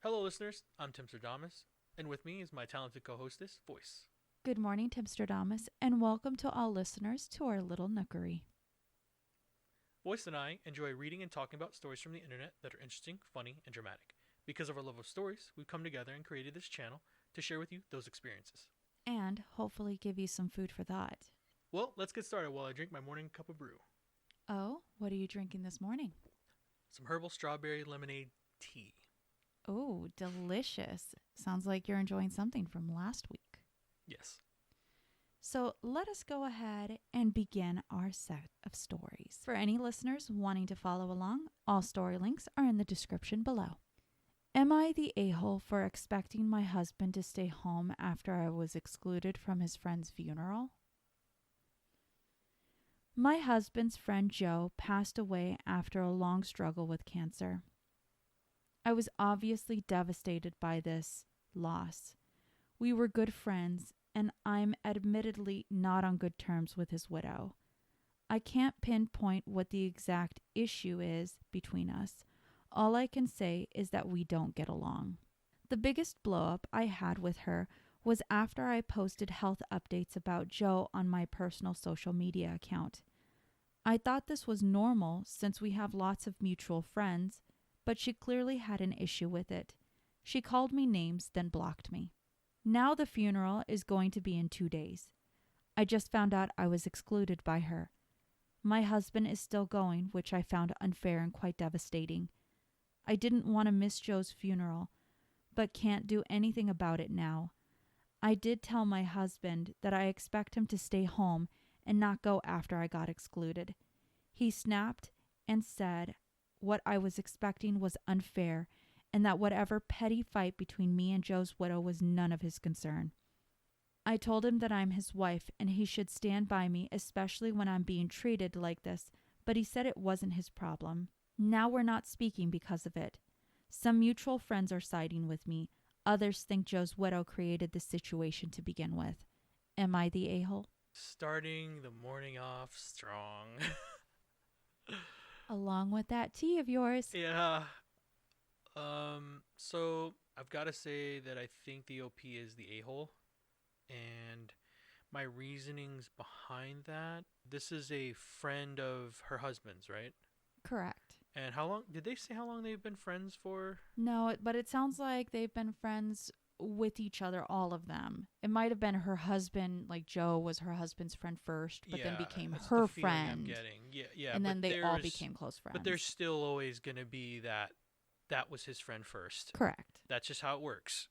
Hello, listeners. I'm Timstradamus, and with me is my talented co-hostess, Voyse. Good morning, Timstradamus, and welcome to all listeners to our little nookery. Voyse and I enjoy reading and talking about stories from the internet that are interesting, funny, and dramatic. Because of our love of stories, we've come together and created this channel to share with you those experiences. And hopefully give you some food for thought. Well, let's get started while I drink my morning cup of brew. Oh, what are you drinking this morning? Some herbal strawberry lemonade tea. Oh, delicious. Sounds like you're enjoying something from last week. Yes. So let us go ahead and begin our set of stories. For any listeners wanting to follow along, all story links are in the description below. Am I the a-hole for expecting my husband to stay home after I was excluded from his friend's funeral? My husband's friend Joe passed away after a long struggle with cancer. I was obviously devastated by this loss. We were good friends, and I'm admittedly not on good terms with his widow. I can't pinpoint what the exact issue is between us. All I can say is that we don't get along. The biggest blow-up I had with her was after I posted health updates about Joe on my personal social media account. I thought this was normal since we have lots of mutual friends, but she clearly had an issue with it. She called me names, then blocked me. Now the funeral is going to be in 2 days. I just found out I was excluded by her. My husband is still going, which I found unfair and quite devastating. I didn't want to miss Joe's funeral, but can't do anything about it now. I did tell my husband that I expect him to stay home and not go after I got excluded. He snapped and said what I was expecting was unfair and that whatever petty fight between me and Joe's widow was none of his concern. I told him that I'm his wife and he should stand by me, especially when I'm being treated like this, but he said it wasn't his problem. Now we're not speaking because of it. Some mutual friends are siding with me. Others think Joe's widow created this situation to begin with. Am I the a-hole? Starting the morning off strong. Along with that tea of yours. Yeah. So I've got to say that I think the OP is the a-hole. And my reasonings behind that, this is a friend of her husband's, right? Correct. And how long, did they say how long they've been friends for? No, but it sounds like they've been friends with each other, all of them. It might have been her husband, like Joe was her husband's friend first, but then became That's her the feeling I'm friend. getting. Yeah, And but then they all became close friends. But there's still always going to be that was his friend first. Correct. That's just how it works.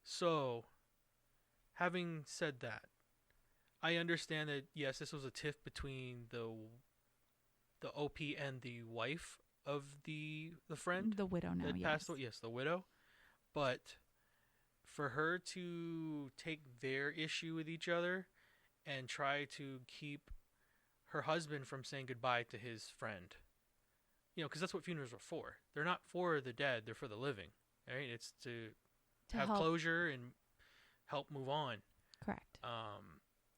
So having said that, I understand that yes, this was a tiff between the OP and the wife of the friend The widow now, that yes. passed away. Yes, the widow. But for her to take their issue with each other and try to keep her husband from saying goodbye to his friend, because that's what funerals are for. They're not for the dead; they're for the living. Right? It's to have help. closure and help move on. Correct.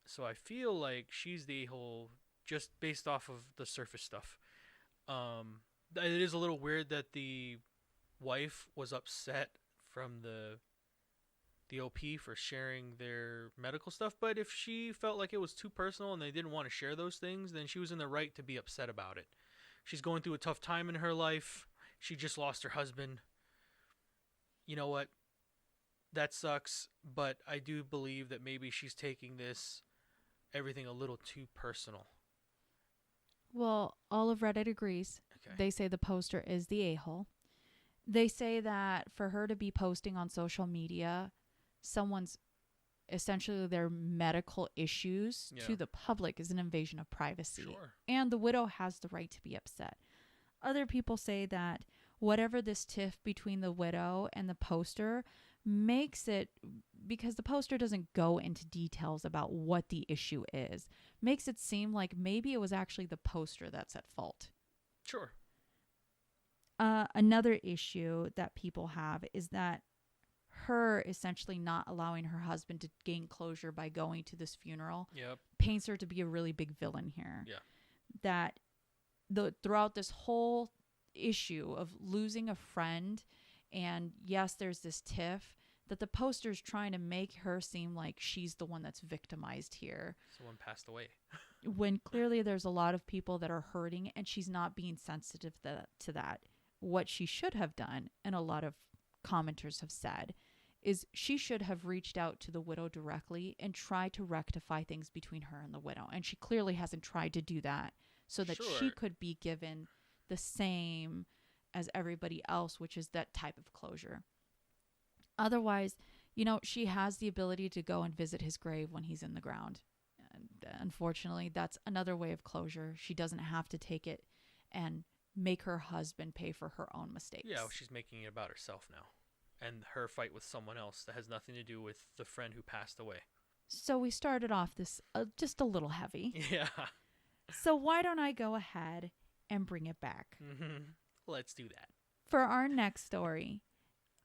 So I feel like she's the a-hole just based off of the surface stuff. It is a little weird that the wife was upset from the OP for sharing their medical stuff, but if she felt like it was too personal and they didn't want to share those things, then she was in the right to be upset about it. She's going through a tough time in her life. She just lost her husband. You know what? That sucks, but I do believe that maybe she's taking everything a little too personal. Well, all of Reddit agrees. Okay. They say the poster is the a-hole. They say that for her to be posting on social media someone's essentially their medical issues to the public is an invasion of privacy. Sure. And the widow has the right to be upset. Other people say that whatever this tiff between the widow and the poster makes it, because the poster doesn't go into details about what the issue is, makes it seem like maybe it was actually the poster that's at fault. Sure. Another issue that people have is that her essentially not allowing her husband to gain closure by going to this funeral paints her to be a really big villain here. Yeah. That throughout this whole issue of losing a friend And yes, there's this tiff that the poster's trying to make her seem like she's the one that's victimized here. Someone passed away. When clearly there's a lot of people that are hurting and she's not being sensitive to that. What she should have done, and a lot of commenters have said, is she should have reached out to the widow directly and tried to rectify things between her and the widow. And she clearly hasn't tried to do that so that she could be given the same as everybody else, which is that type of closure. Otherwise, she has the ability to go and visit his grave when he's in the ground. And unfortunately, that's another way of closure. She doesn't have to take it and make her husband pay for her own mistakes. Yeah, well, she's making it about herself now. And her fight with someone else that has nothing to do with the friend who passed away. So we started off this just a little heavy. Yeah. So why don't I go ahead and bring it back? Mm-hmm. Let's do that. For our next story,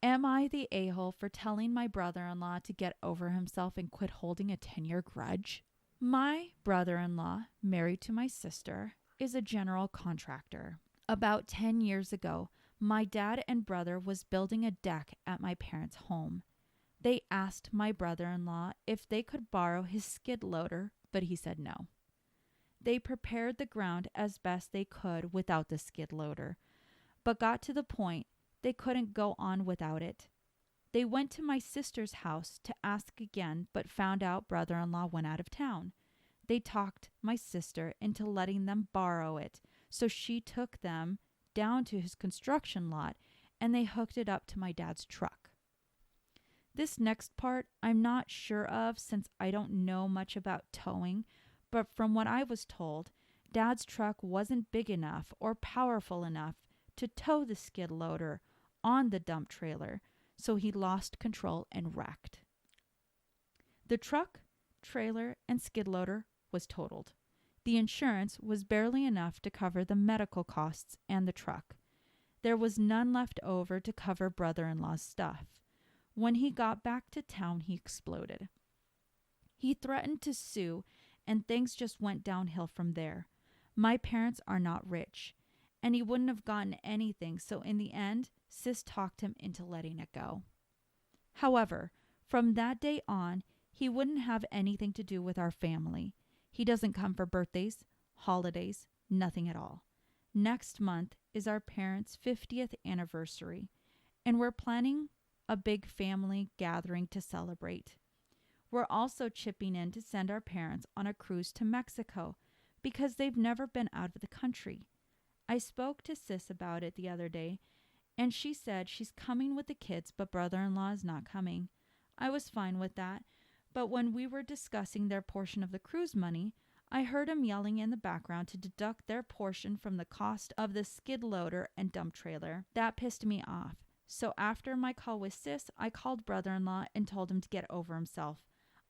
am I the a-hole for telling my brother-in-law to get over himself and quit holding a 10-year grudge? My brother-in-law, married to my sister, is a general contractor. About 10 years ago, my dad and brother was building a deck at my parents' home. They asked my brother-in-law if they could borrow his skid loader, but he said no. They prepared the ground as best they could without the skid loader, but got to the point they couldn't go on without it. They went to my sister's house to ask again, but found out brother-in-law went out of town. They talked my sister into letting them borrow it, so she took them down to his construction lot and they hooked it up to my dad's truck. This next part I'm not sure of since I don't know much about towing, but from what I was told, Dad's truck wasn't big enough or powerful enough to tow the skid loader on the dump trailer, so he lost control and wrecked. The truck, trailer, and skid loader was totaled. The insurance was barely enough to cover the medical costs and the truck. There was none left over to cover brother-in-law's stuff. When he got back to town, he exploded. He threatened to sue, and things just went downhill from there. My parents are not rich, and he wouldn't have gotten anything, so in the end, Sis talked him into letting it go. However, from that day on, he wouldn't have anything to do with our family. He doesn't come for birthdays, holidays, nothing at all. Next month is our parents' 50th anniversary, and we're planning a big family gathering to celebrate. We're also chipping in to send our parents on a cruise to Mexico because they've never been out of the country. I spoke to Sis about it the other day, and she said she's coming with the kids, but brother-in-law is not coming. I was fine with that, but when we were discussing their portion of the cruise money, I heard him yelling in the background to deduct their portion from the cost of the skid loader and dump trailer. That pissed me off. So after my call with Sis, I called brother-in-law and told him to get over himself.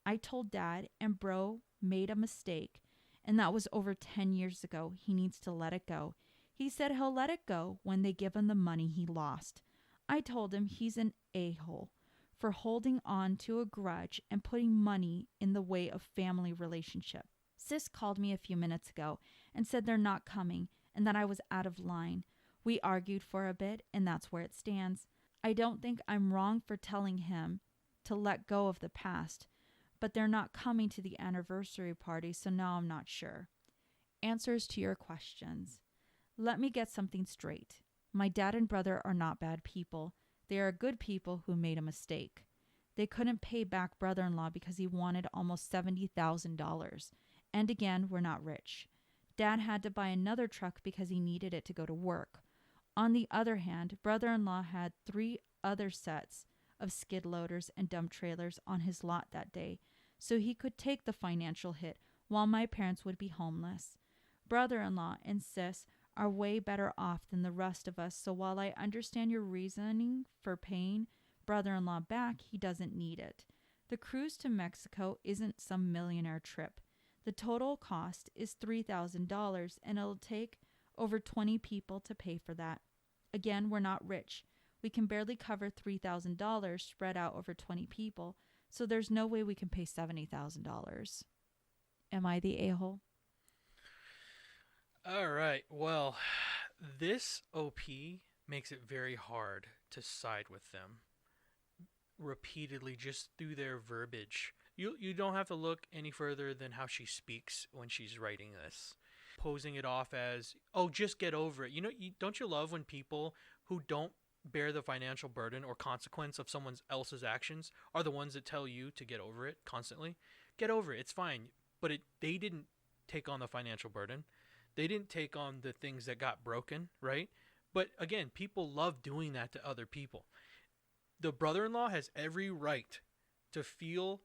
I told Dad, and bro made a mistake, and that was over 10 years ago. He needs to let it go. He said he'll let it go when they give him the money he lost. I told him he's an a-hole for holding on to a grudge and putting money in the way of family relationship. Sis called me a few minutes ago and said they're not coming and that I was out of line. We argued for a bit, and that's where it stands. I don't think I'm wrong for telling him to let go of the past, but they're not coming to the anniversary party, so now I'm not sure. Answers to your questions. Let me get something straight. My dad and brother are not bad people. They are good people who made a mistake. They couldn't pay back brother-in-law because he wanted almost $70,000. And again, we're not rich. Dad had to buy another truck because he needed it to go to work. On the other hand, brother-in-law had 3 other sets of skid loaders and dump trailers on his lot that day, so he could take the financial hit while my parents would be homeless. Brother-in-law and Sis are way better off than the rest of us, so while I understand your reasoning for paying brother-in-law back, he doesn't need it. The cruise to Mexico isn't some millionaire trip. The total cost is $3,000, and it'll take over 20 people to pay for that. Again, we're not rich. We can barely cover $3,000 spread out over 20 people, so there's no way we can pay $70,000. Am I the a-hole? All right. Well, this OP makes it very hard to side with them repeatedly just through their verbiage. You don't have to look any further than how she speaks when she's writing this, posing it off as, oh, just get over it. Don't you love when people who don't bear the financial burden or consequence of someone else's actions are the ones that tell you to get over it constantly? Get over it. It's fine. But they didn't take on the financial burden. They didn't take on the things that got broken, right? But again, people love doing that to other people. The brother-in-law has every right to feel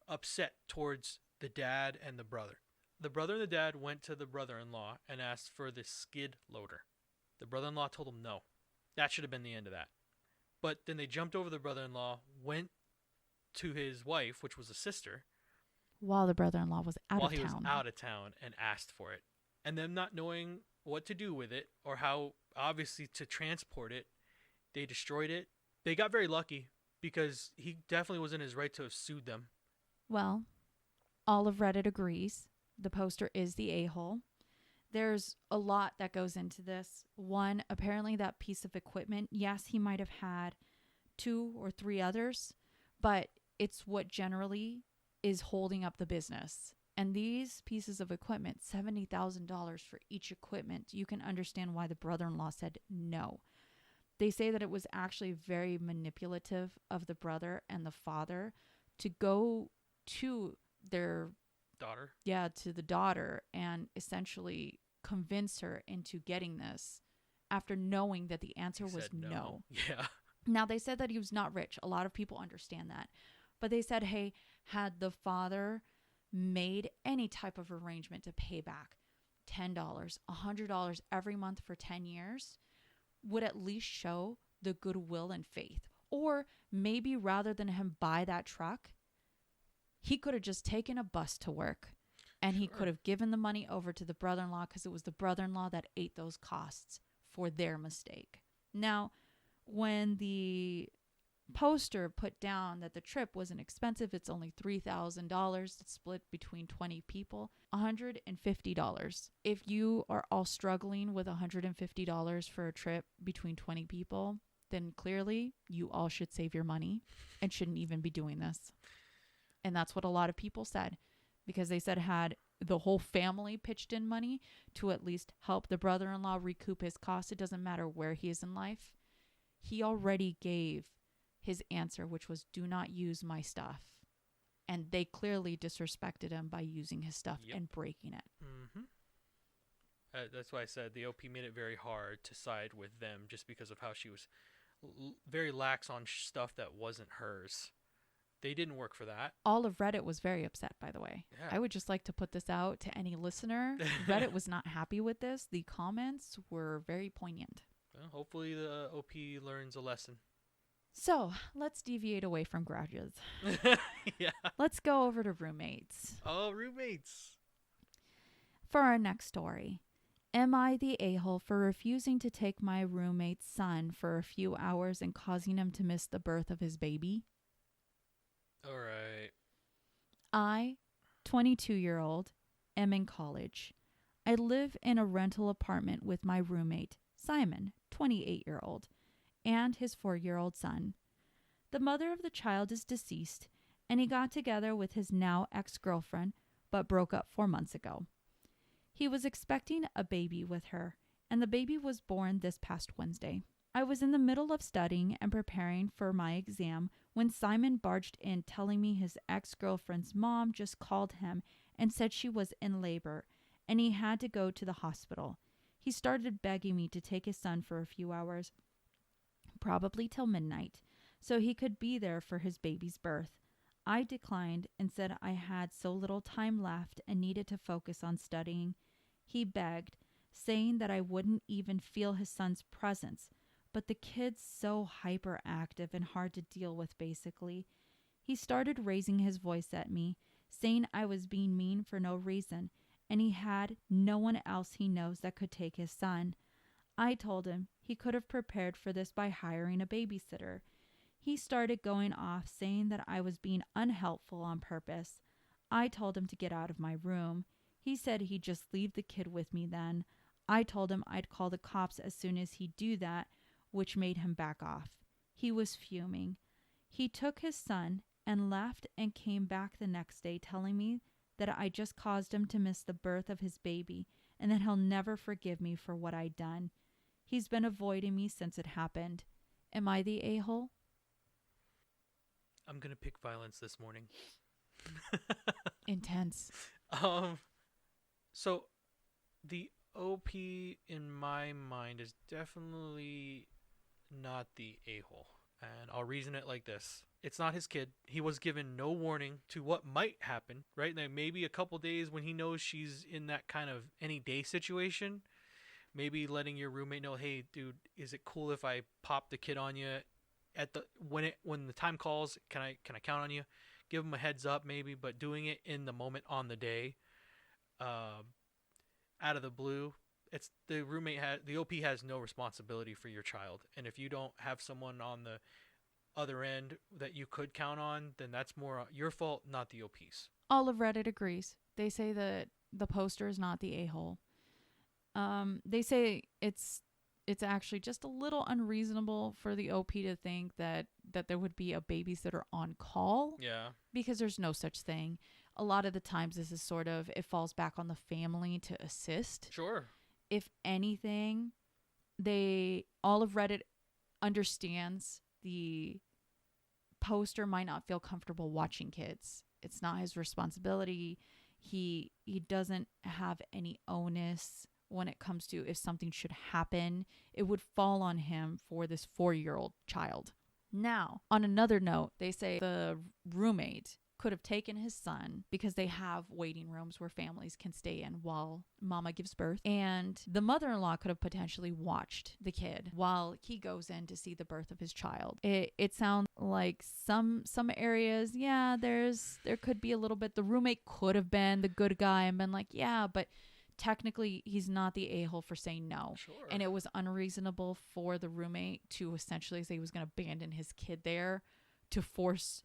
upset towards the dad and the brother. The brother and the dad went to the brother-in-law and asked for the skid loader. The brother-in-law told him no. That should have been the end of that. But then they jumped over the brother-in-law, went to his wife, which was a sister, while the brother-in-law was out while of he was town. out of town, and asked for it. And them not knowing what to do with it or how, obviously, to transport it, they destroyed it. They got very lucky because he definitely was in his right to have sued them. Well, all of Reddit agrees. The poster is the a-hole. There's a lot that goes into this. One, apparently that piece of equipment, yes, he might have had 2 or 3 others, but it's what generally is holding up the business. And these pieces of equipment, $70,000 for each equipment, you can understand why the brother-in-law said no. They say that it was actually very manipulative of the brother and the father to go to their daughter. Yeah, to the daughter and essentially convince her into getting this after knowing that the answer was no. Yeah. Now, they said that he was not rich. A lot of people understand that. But they said, hey, had the father made any type of arrangement to pay back $10, $100 every month for 10 years, would at least show the goodwill and faith. Or maybe rather than him buy that truck, he could have just taken a bus to work and he could have given the money over to the brother-in-law because it was the brother-in-law that ate those costs for their mistake. Now, when the poster put down that the trip wasn't expensive, it's only $3,000. It's split between 20 people, $150. If you are all struggling with $150 for a trip between 20 people, then clearly you all should save your money and shouldn't even be doing this. And that's what a lot of people said, because they said had the whole family pitched in money to at least help the brother-in-law recoup his costs, it doesn't matter where he is in life. He already gave his answer, which was do not use my stuff. And they clearly disrespected him by using his stuff and breaking it. Mm-hmm. That's why I said the OP made it very hard to side with them just because of how she was very lax on stuff that wasn't hers. They didn't work for that. All of Reddit was very upset, by the way. Yeah. I would just like to put this out to any listener. Reddit was not happy with this. The comments were very poignant. Well, hopefully the OP learns a lesson. So let's deviate away from grudges. Yeah. Let's go over to roommates. Oh, roommates. For our next story, am I the a-hole for refusing to take my roommate's son for a few hours and causing him to miss the birth of his baby? All right. I, 22-year-old, am in college. I live in a rental apartment with my roommate, Simon, 28-year-old, and his 4-year-old son. The mother of the child is deceased, and he got together with his now ex-girlfriend, but broke up 4 months ago. He was expecting a baby with her, and the baby was born this past Wednesday. I was in the middle of studying and preparing for my exam when Simon barged in telling me his ex-girlfriend's mom just called him and said she was in labor, and he had to go to the hospital. He started begging me to take his son for a few hours, probably till midnight, so he could be there for his baby's birth. I declined and said I had so little time left and needed to focus on studying. He begged, saying that I wouldn't even feel his son's presence, but the kid's so hyperactive and hard to deal with, basically. He started raising his voice at me, saying I was being mean for no reason, and he had no one else he knows that could take his son. I told him he could have prepared for this by hiring a babysitter. He started going off, saying that I was being unhelpful on purpose. I told him to get out of my room. He said he'd just leave the kid with me then. I told him I'd call the cops as soon as he'd do that, which made him back off. He was fuming. He took his son and left and came back the next day telling me that I just caused him to miss the birth of his baby and that he'll never forgive me for what I'd done. He's been avoiding me since it happened. Am I the a-hole? I'm going to pick violence this morning. Intense. So the OP in my mind is definitely not the a-hole. And I'll reason it like this. It's not his kid. He was given no warning to what might happen, right? Like maybe a couple days when he knows she's in that kind of any day situation, maybe letting your roommate know, hey, dude, is it cool if I pop the kid on you at the when the time calls? Can I count on you? Give him a heads up, maybe, but doing it in the moment on the day, out of the blue. It's the the OP has no responsibility for your child, and if you don't have someone on the other end that you could count on, then that's more your fault, not the OP's. All of Reddit agrees. They say that the poster is not the a-hole. They say it's actually just a little unreasonable for the OP to think that there would be a babysitter on call. Yeah. Because there's no such thing. A lot of the times this is sort of, it falls back on the family to assist. Sure. If anything, all of Reddit understands the poster might not feel comfortable watching kids. It's not his responsibility. He doesn't have any onus when it comes to if something should happen. It would fall on him for this 4-year-old child. Now, on another note, they say the roommate could have taken his son because they have waiting rooms where families can stay in while mama gives birth. And the mother-in-law could have potentially watched the kid while he goes in to see the birth of his child. It sounds like some areas, yeah, there could be a little bit. The roommate could have been the good guy and been like, yeah, but technically he's not the a-hole for saying no. Sure. And it was unreasonable for the roommate to essentially say he was going to abandon his kid there to force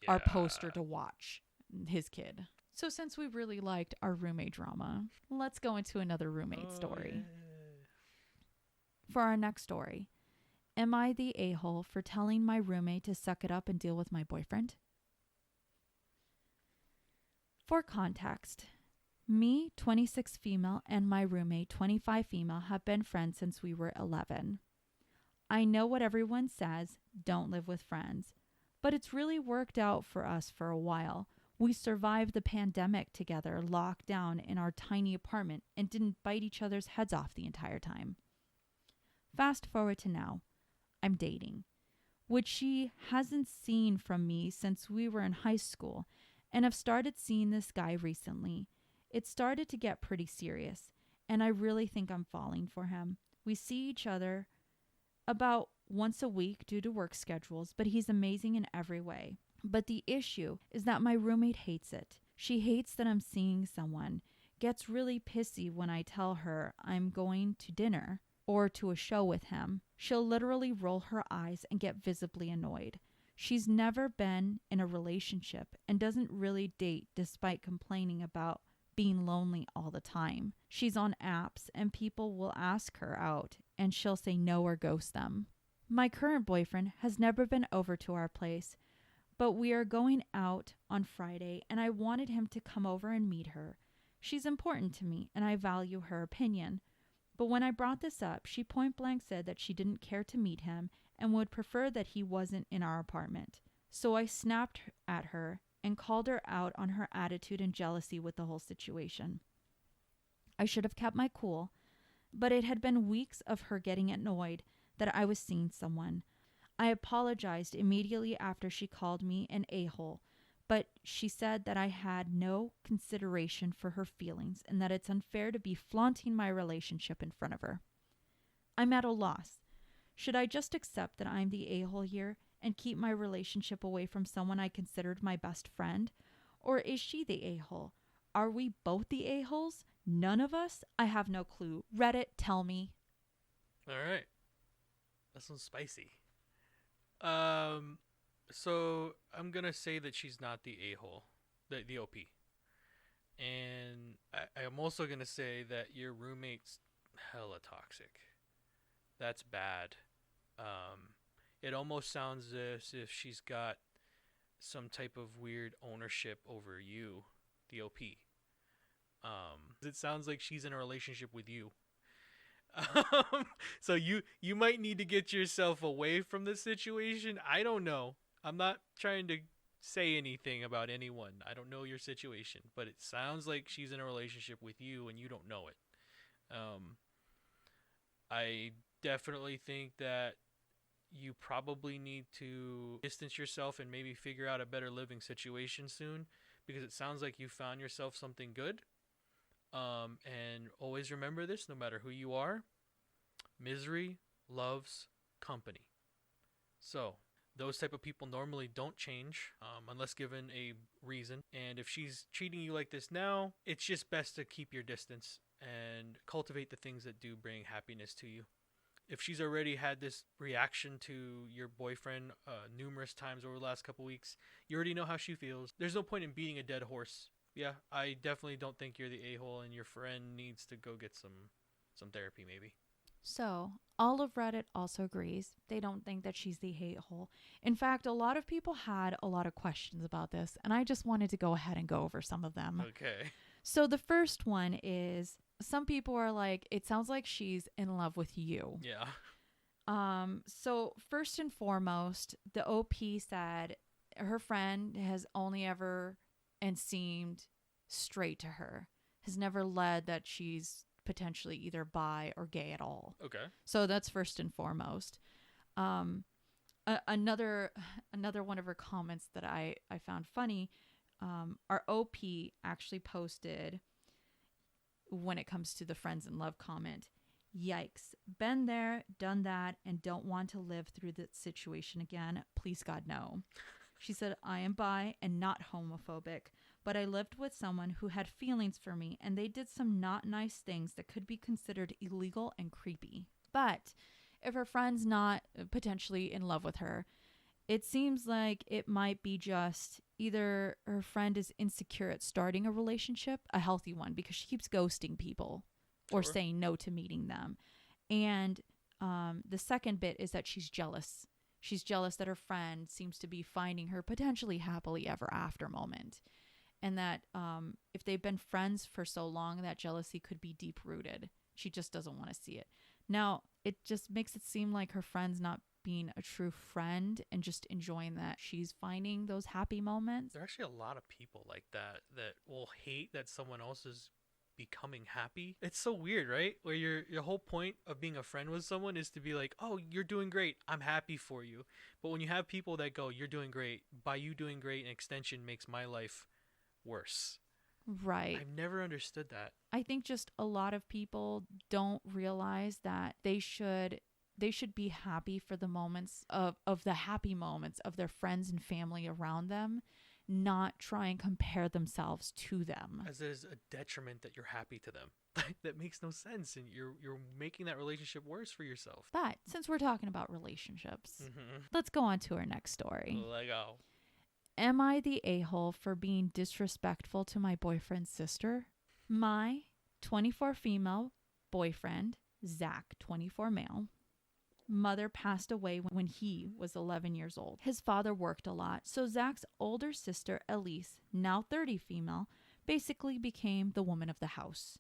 our poster to watch his kid. So since we really liked our roommate drama, let's go into another roommate story. Yeah. For our next story, am I the a-hole for telling my roommate to suck it up and deal with my boyfriend? For context, me, 26 female, and my roommate, 25 female, have been friends since we were 11. I know what everyone says, don't live with friends. But it's really worked out for us for a while. We survived the pandemic together, locked down in our tiny apartment, and didn't bite each other's heads off the entire time. Fast forward to now. I'm dating, which she hasn't seen from me since we were in high school, and I've started seeing this guy recently. It started to get pretty serious, and I really think I'm falling for him. We see each other about once a week due to work schedules, but he's amazing in every way. But the issue is that my roommate hates it. She hates that I'm seeing someone, gets really pissy when I tell her I'm going to dinner or to a show with him. She'll literally roll her eyes and get visibly annoyed. She's never been in a relationship and doesn't really date despite complaining about being lonely all the time. She's on apps and people will ask her out and she'll say no or ghost them. My current boyfriend has never been over to our place, but we are going out on Friday and I wanted him to come over and meet her. She's important to me and I value her opinion. But when I brought this up, she point blank said that she didn't care to meet him and would prefer that he wasn't in our apartment. So I snapped at her and called her out on her attitude and jealousy with the whole situation. I should have kept my cool, but it had been weeks of her getting annoyed that I was seeing someone. I apologized immediately after she called me an a-hole, but she said that I had no consideration for her feelings and that it's unfair to be flaunting my relationship in front of her. I'm at a loss. Should I just accept that I'm the a-hole here and keep my relationship away from someone I considered my best friend? Or is she the a-hole? Are we both the a-holes? None of us? I have no clue. Reddit, tell me. All right. That sounds spicy. So I'm gonna say that she's not the a-hole, the OP, and I'm also gonna say that your roommate's hella toxic. That's bad. It almost sounds as if she's got some type of weird ownership over you, the OP. It sounds like she's in a relationship with you. So you might need to get yourself away from the situation. I don't know. I'm not trying to say anything about anyone. I don't know your situation, but it sounds like she's in a relationship with you and you don't know it. I definitely think that you probably need to distance yourself and maybe figure out a better living situation soon, because it sounds like you found yourself something good. And always remember this, no matter who you are, misery loves company. So those type of people normally don't change unless given a reason. And if she's treating you like this now, it's just best to keep your distance and cultivate the things that do bring happiness to you. If she's already had this reaction to your boyfriend numerous times over the last couple weeks, you already know how she feels. There's no point in beating a dead horse. Yeah, I definitely don't think you're the a-hole, and your friend needs to go get some therapy maybe. So, all of Reddit also agrees. They don't think that she's the hate hole. In fact, a lot of people had a lot of questions about this, and I just wanted to go ahead and go over some of them. Okay. So, the first one is some people are like, it sounds like she's in love with you. Yeah. So, first and foremost, the OP said her friend has only ever and seemed straight to her, has never led that she's potentially either bi or gay at all. Okay. So that's first and foremost. Another one of her comments that I found funny, our OP actually posted, when it comes to the friends in love comment, yikes, been there, done that, and don't want to live through that situation again. Please God, no. She said, I am bi and not homophobic, but I lived with someone who had feelings for me, and they did some not nice things that could be considered illegal and creepy. But if her friend's not potentially in love with her, it seems like it might be just either her friend is insecure at starting a relationship, a healthy one, because she keeps ghosting people or Sure. saying no to meeting them. And the second bit is that she's jealous. She's jealous that her friend seems to be finding her potentially happily ever after moment. And that if they've been friends for so long, that jealousy could be deep rooted. She just doesn't want to see it. Now, it just makes it seem like her friend's not being a true friend and just enjoying that she's finding those happy moments. There are actually a lot of people like that will hate that someone else is becoming happy. It's so weird, right? Where your whole point of being a friend with someone is to be like, oh, you're doing great, I'm happy for you. But when you have people that go, you're doing great, by you doing great, an extension makes my life worse. Right. I've never understood that. I think just a lot of people don't realize that they should be happy for the moments of the happy moments of their friends and family around them, not try and compare themselves to them. As it is a detriment that you're happy to them. That makes no sense, and you're making that relationship worse for yourself. But since we're talking about relationships, Mm-hmm. let's go on to our next story. Lego. Am I the a-hole for being disrespectful to my boyfriend's sister? My 24 female boyfriend, Zach, 24 male, mother passed away when he was 11 years old. His father worked a lot, so Zach's older sister, Elise, now 30 female, basically became the woman of the house,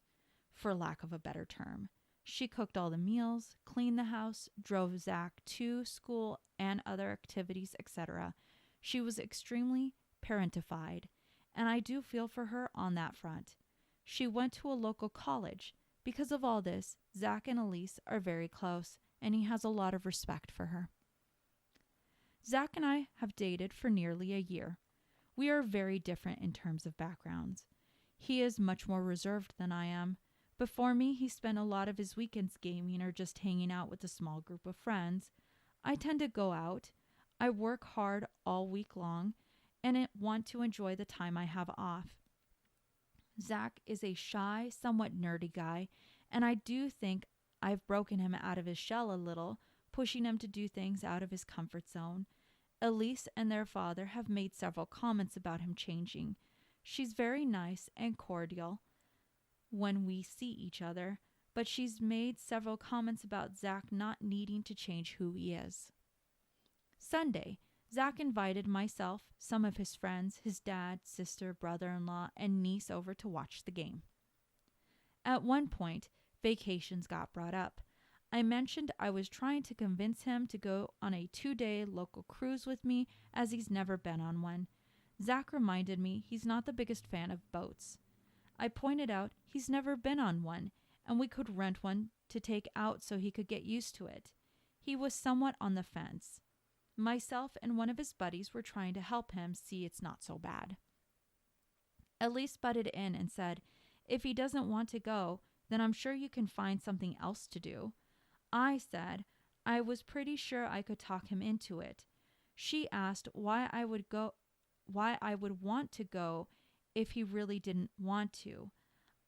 for lack of a better term. She cooked all the meals, cleaned the house, drove Zach to school and other activities, etc. She was extremely parentified, and I do feel for her on that front. She went to a local college. Because of all this, Zach and Elise are very close, and he has a lot of respect for her. Zach and I have dated for nearly a year. We are very different in terms of backgrounds. He is much more reserved than I am. Before me, he spent a lot of his weekends gaming or just hanging out with a small group of friends. I tend to go out. I work hard all week long and want to enjoy the time I have off. Zach is a shy, somewhat nerdy guy, and I do think I've broken him out of his shell a little, pushing him to do things out of his comfort zone. Elise and their father have made several comments about him changing. She's very nice and cordial when we see each other, but she's made several comments about Zach not needing to change who he is. Sunday, Zach invited myself, some of his friends, his dad, sister, brother-in-law, and niece over to watch the game. At one point, vacations got brought up. I mentioned I was trying to convince him to go on a 2-day local cruise with me as he's never been on one. Zach reminded me he's not the biggest fan of boats. I pointed out he's never been on one and we could rent one to take out so he could get used to it. He was somewhat on the fence. Myself and one of his buddies were trying to help him see it's not so bad. Elise butted in and said, "If he doesn't want to go, then I'm sure you can find something else to do." I said I was pretty sure I could talk him into it. She asked why I would want to go if he really didn't want to.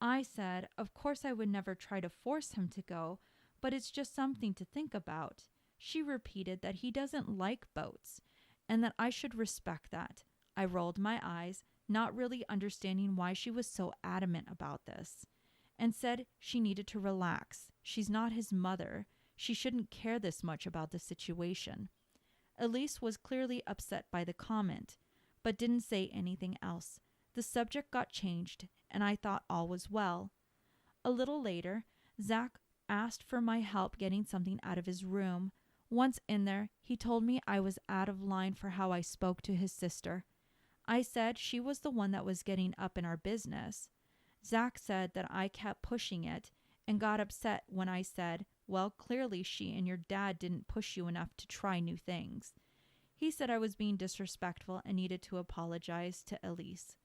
I said, of course I would never try to force him to go, but it's just something to think about. She repeated that he doesn't like boats and that I should respect that. I rolled my eyes, not really understanding why she was so adamant about this, and said she needed to relax. She's not his mother. She shouldn't care this much about the situation. Elise was clearly upset by the comment, but didn't say anything else. The subject got changed, and I thought all was well. A little later, Zach asked for my help getting something out of his room. Once in there, he told me I was out of line for how I spoke to his sister. I said she was the one that was getting up in our business. Zach said that I kept pushing it and got upset when I said, well, clearly she and your dad didn't push you enough to try new things. He said I was being disrespectful and needed to apologize to Elise.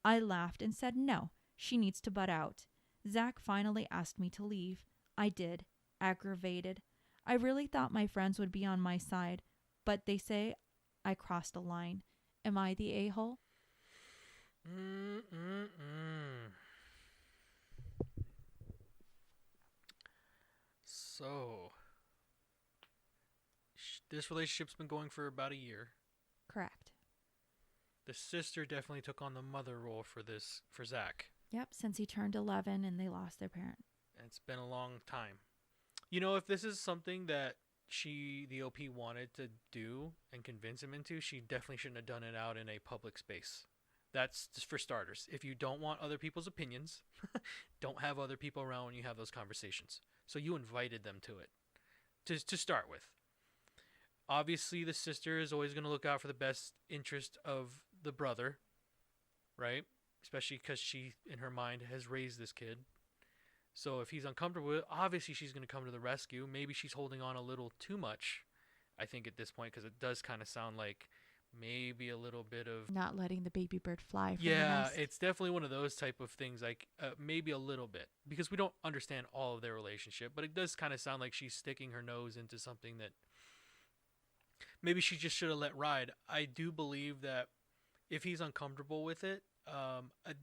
I laughed and said no, she needs to butt out. Zach finally asked me to leave. I did, aggravated. I really thought my friends would be on my side, but they say I crossed a line. Am I the a-hole? So, this relationship's been going for about a year. Correct. The sister definitely took on the mother role for Zach. Yep, since he turned 11 and they lost their parent. It's been a long time. You know, if this is something that the OP wanted to do and convince him into, she definitely shouldn't have done it out in a public space. That's just for starters. If you don't want other people's opinions, don't have other people around when you have those conversations. So you invited them to it, to start with. Obviously, the sister is always going to look out for the best interest of the brother, right? Especially because she, in her mind, has raised this kid. So if he's uncomfortable with it, obviously she's going to come to the rescue. Maybe she's holding on a little too much, I think, at this point, because it does kind of sound like maybe a little bit of not letting the baby bird fly from the yeah, nest. it's definitely one of those type of things, like maybe a little bit, because we don't understand all of their relationship, but it does kind of sound like she's sticking her nose into something that maybe she just should have let ride. I do believe that if he's uncomfortable with it,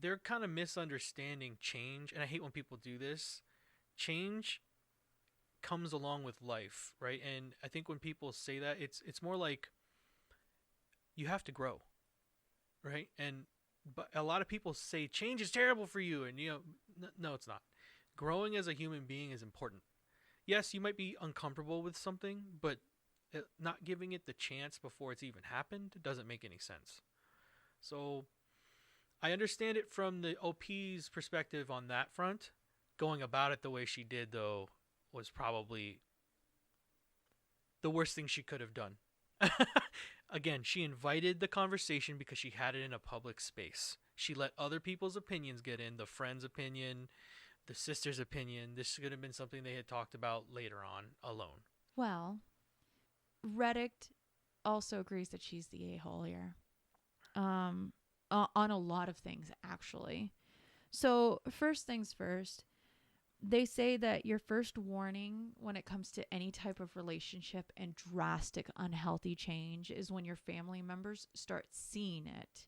they're kind of misunderstanding change, and I hate when people do this. Change comes along with life, right? And I think when people say that, it's more like you have to grow, right? But a lot of people say change is terrible for you, and no, it's not. Growing as a human being is important. Yes, you might be uncomfortable with something, but not giving it the chance before it's even happened doesn't make any sense. So I understand it from the OP's perspective on that front. Going about it the way she did, though, was probably the worst thing she could have done. Again, she invited the conversation because she had it in a public space. She let other people's opinions get in, the friend's opinion, the sister's opinion. This could have been something they had talked about later on alone. Well, Reddick also agrees that she's the a-hole here. On a lot of things, actually. So, first things first, they say that your first warning when it comes to any type of relationship and drastic unhealthy change is when your family members start seeing it.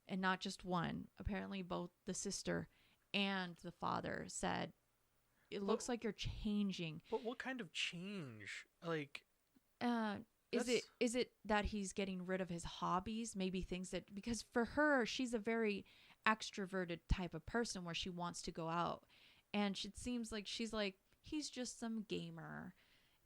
And not just one. Apparently both the sister and the father said, it looks like you're changing. But what kind of change? Like, is it that he's getting rid of his hobbies? Maybe things that, because for her, she's a very extroverted type of person where she wants to go out. And it seems like she's like, he's just some gamer.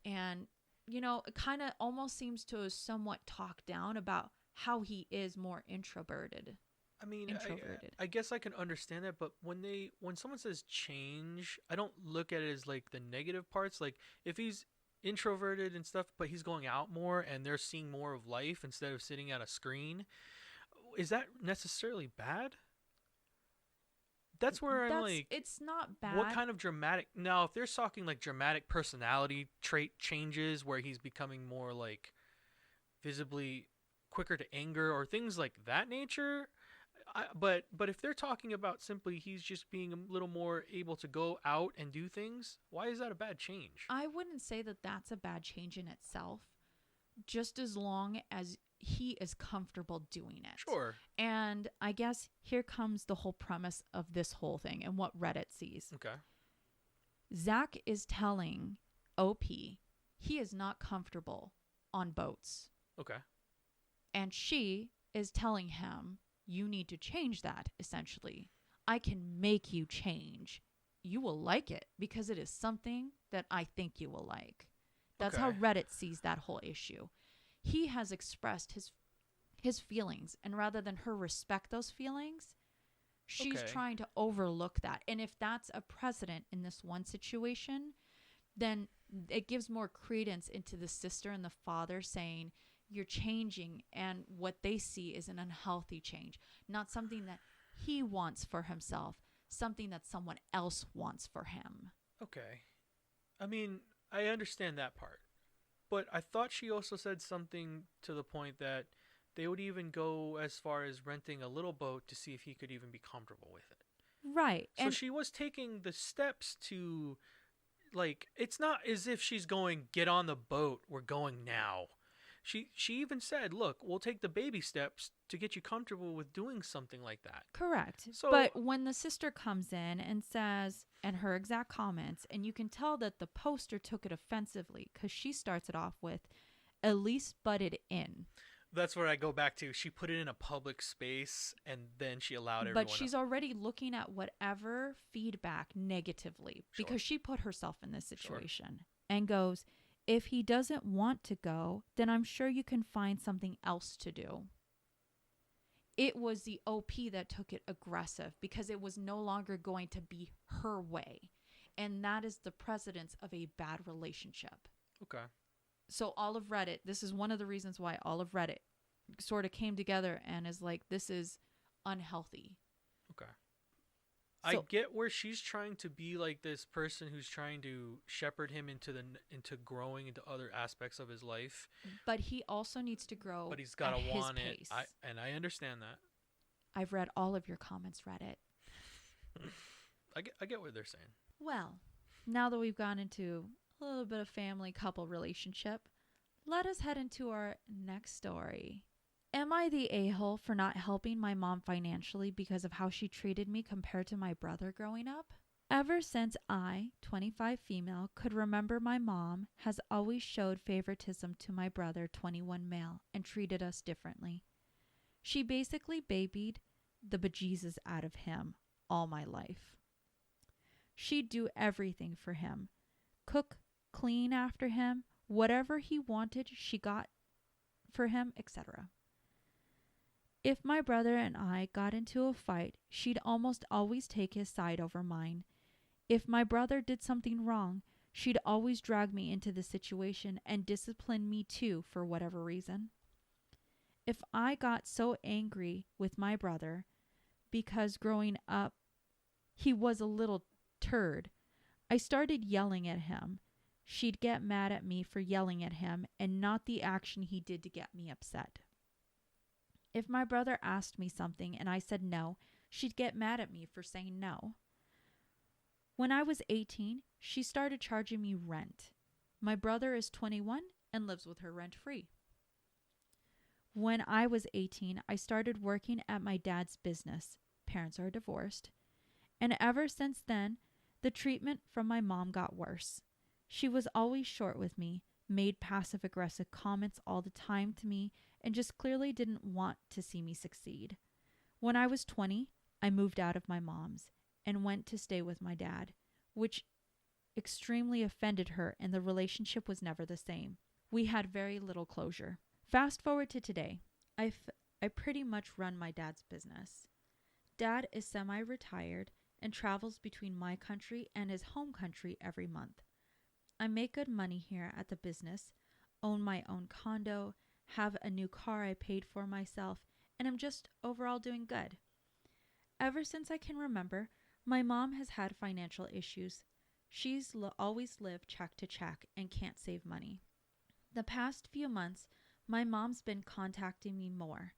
And it kind of almost seems to somewhat talk down about how he is more introverted. I mean, Introverted. I guess I can understand that, but when someone says change, I don't look at it as like the negative parts. Like if he's introverted and stuff, but he's going out more and they're seeing more of life instead of sitting at a screen, is that necessarily bad? That's where I'm like, It's not what bad. kind of dramatic? Now, if they're talking like dramatic personality trait changes where he's becoming more like visibly quicker to anger or things like that nature, but if they're talking about simply he's just being a little more able to go out and do things, why is that a bad change? I wouldn't say that that's a bad change in itself, just as long as he is comfortable doing it. Sure. And I guess here comes the whole premise of this whole thing and what Reddit sees. Okay. Zach is telling OP he is not comfortable on boats. Okay. And she is telling him, you need to change that, essentially. I can make you change. You will like it because it is something that I think you will like. That's how Okay. Reddit sees that whole issue. He has expressed his feelings, and rather than her respect those feelings, she's Okay. trying to overlook that. And if that's a precedent in this one situation, then it gives more credence into the sister and the father saying you're changing, and what they see is an unhealthy change, not something that he wants for himself, something that someone else wants for him. Okay. I mean, I understand that part. But I thought she also said something to the point that they would even go as far as renting a little boat to see if he could even be comfortable with it. Right. So And she was taking the steps to, like, it's not as if she's going, get on the boat, we're going now. She even said, look, we'll take the baby steps to get you comfortable with doing something like that. correct. So But when the sister comes in and says, and her exact comments, and you can tell that the poster took it offensively because she starts it off with, at least butted in. that's where I go back to. She put it in a public space and then she allowed everyone But she's already looking at whatever feedback negatively Sure. because she put herself in this Sure. situation and goes, if he doesn't want to go, then I'm sure you can find something else to do. It was the OP that took it aggressive because it was no longer going to be her way. And that is the precedence of a bad relationship. Okay. So all of Reddit, this is one of the reasons why all of Reddit sort of came together and is like, this is unhealthy. Okay. I So- get where she's trying to be like this person who's trying to shepherd him into growing into other aspects of his life, But he also needs to grow but he's got to at his want it. pace. I understand that. I've read all of your comments, Reddit. I get what they're saying. Well, now that we've gone into a little bit of family couple relationship, let us head into our next story. Am I the a-hole for not helping my mom financially because of how she treated me compared to my brother growing up? Ever since I, 25 female, could remember, my mom has always showed favoritism to my brother, 21 male, and treated us differently. She basically babied the bejesus out of him all my life. She'd do everything for him. Cook, clean after him, whatever he wanted, she got for him, etc. If my brother and I got into a fight, she'd almost always take his side over mine. If my brother did something wrong, she'd always drag me into the situation and discipline me too for whatever reason. If I got so angry with my brother because growing up he was a little turd, I started yelling at him. She'd get mad at me for yelling at him and not the action he did to get me upset. If my brother asked me something and I said no, she'd get mad at me for saying no. When I was 18, she started charging me rent. My brother is 21 and lives with her rent-free. When I was 18, I started working at my dad's business. Parents are divorced. And ever since then, the treatment from my mom got worse. She was always short with me, made passive-aggressive comments all the time to me, and just clearly didn't want to see me succeed. When I was 20, I moved out of my mom's and went to stay with my dad, which extremely offended her, and the relationship was never the same. We had very little closure. Fast forward to today. I pretty much run my dad's business. Dad is semi-retired and travels between my country and his home country every month. I make good money here at the business, own my own condo, have a new car I paid for myself, and I'm just overall doing good. Ever since I can remember, my mom has had financial issues. She's always lived check to check and can't save money. The past few months, my mom's been contacting me more.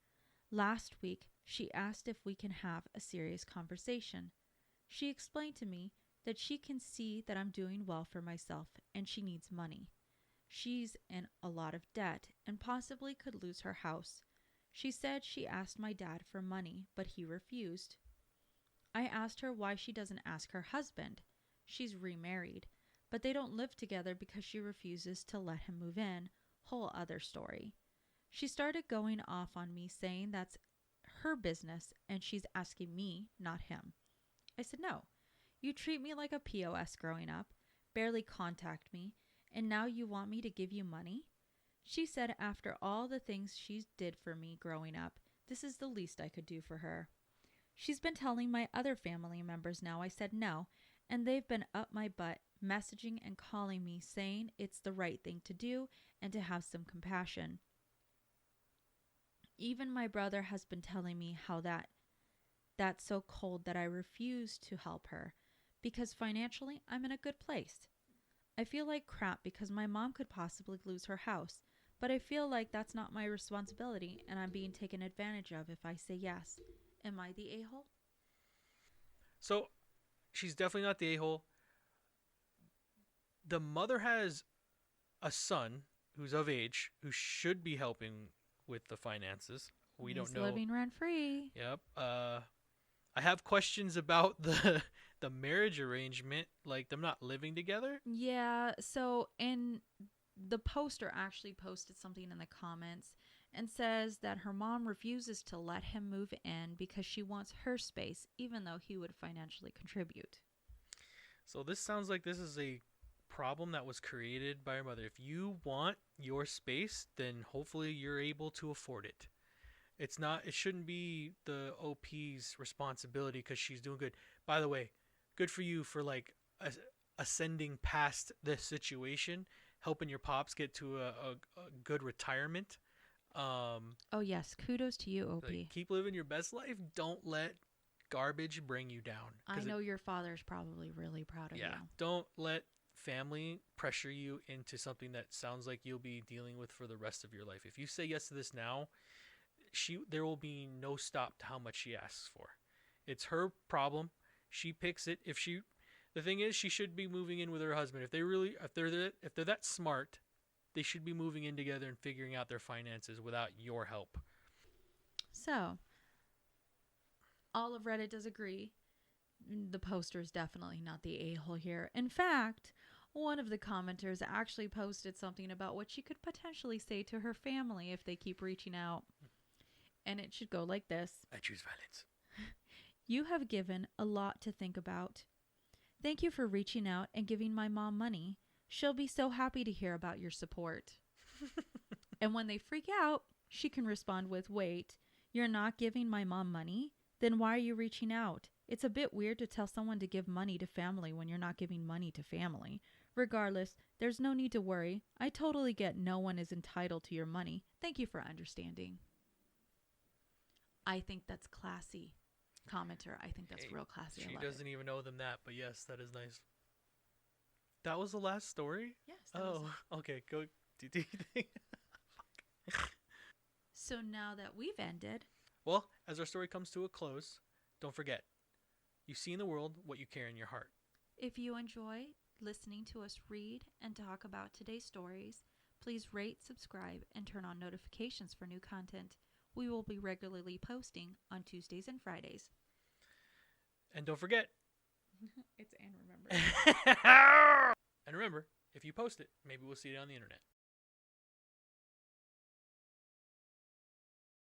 Last week, she asked if we can have a serious conversation. She explained to me that she can see that I'm doing well for myself and she needs money. She's in a lot of debt and possibly could lose her house. She said she asked my dad for money, but he refused. I asked her why she doesn't ask her husband. She's remarried, but they don't live together because she refuses to let him move in. Whole other story. She started going off on me saying that's her business and she's asking me, not him. I said, no. You treat me like a POS growing up, barely contact me, and now you want me to give you money? She said after all the things she did for me growing up, this is the least I could do for her. She's been telling my other family members now I said no, and they've been up my butt, messaging and calling me saying it's the right thing to do and to have some compassion. Even my brother has been telling me how that's so cold that I refuse to help her because financially I'm in a good place. I feel like crap because my mom could possibly lose her house, but I feel like that's not my responsibility and I'm being taken advantage of if I say yes. Am I the a-hole? So she's definitely not the a-hole. The mother has a son who's of age who should be helping with the finances. We don't know. He's living rent free. Yep. I have questions about the marriage arrangement, like them not living together. Yeah, so in the poster actually posted something in the comments and says that her mom refuses to let him move in because she wants her space, even though he would financially contribute. So this sounds like this is a problem that was created by her mother. If you want your space, then hopefully you're able to afford it. It shouldn't be the OP's responsibility because she's doing good. By the way, good for you for like ascending past this situation, helping your pops get to a good retirement. Oh yes, kudos to you, OP. Like, keep living your best life. Don't let garbage bring you down. I know your father's probably really proud of you. Yeah, don't let family pressure you into something that sounds like you'll be dealing with for the rest of your life. If you say yes to this now, there will be no stop to how much she asks for. It's her problem. She picks it. The thing is, she should be moving in with her husband. If they're that smart, they should be moving in together and figuring out their finances without your help. So, all of Reddit does agree. The poster is definitely not the a-hole here. In fact, one of the commenters actually posted something about what she could potentially say to her family if they keep reaching out. And it should go like this. I choose violence. You have given a lot to think about. Thank you for reaching out and giving my mom money. She'll be so happy to hear about your support. And when they freak out, she can respond with, wait, you're not giving my mom money? Then why are you reaching out? It's a bit weird to tell someone to give money to family when you're not giving money to family. Regardless, there's no need to worry. I totally get no one is entitled to your money. Thank you for understanding. I think that's classy. Commenter, I think that's real classy. She doesn't even know them that, but yes, that is nice. That was the last story? Yes. Okay. Go do your thing. So now that we've ended. Well, as our story comes to a close, don't forget, you see in the world what you carry in your heart. If you enjoy listening to us read and talk about today's stories, please rate, subscribe, and turn on notifications for new content. We will be regularly posting on Tuesdays and Fridays. And don't forget. It's and remember. And remember, if you post it, maybe we'll see it on the internet.